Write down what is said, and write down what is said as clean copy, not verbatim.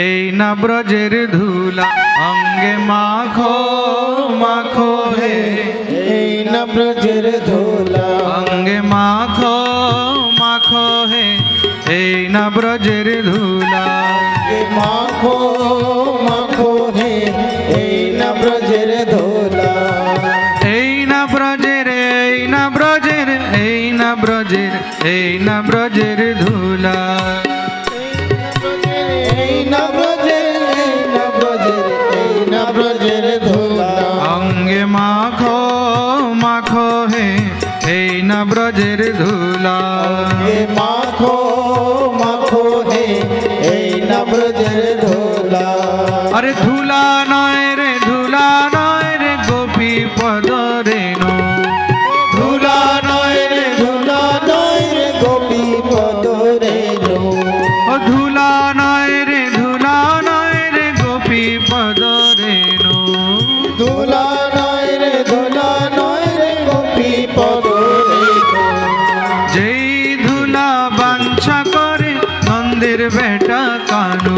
এই না ব্রজের ধুলা অঙ্গে মাখো মাখো হে এই না ব্রজের ধুলা অঙ্গে মাখো মাখো হে এই না ব্রজের ধুলা মাখো মাখো হে এই না ব্রজের ধুলা এই না ব্রজের এই না ব্রজের এই না ব্রজের এই না ব্রজের ধুলা এই না ব্রজের এই না ব্রজের এই না ব্রজের ধুলা অঙ্গে মাখো মাখো হে এই না ব্রজের ধুলা মাখো মাখো হে এই না ব্রজের ধুলা আরে ধুলা নয় রে ধুলা নয় রে গোপী পদ রেণু ধুলা নয় রে ধুলা নয় রে গোপী পদ রেণু ও ধুলা নয় রে ধুলা নয় রে গোপী পদ রেণু ধুলা নয় রে ধুলা নয় রে গোপী পদ রেণু যেই ধুলা বাঞ্ছা করে নন্দের বেটা কানু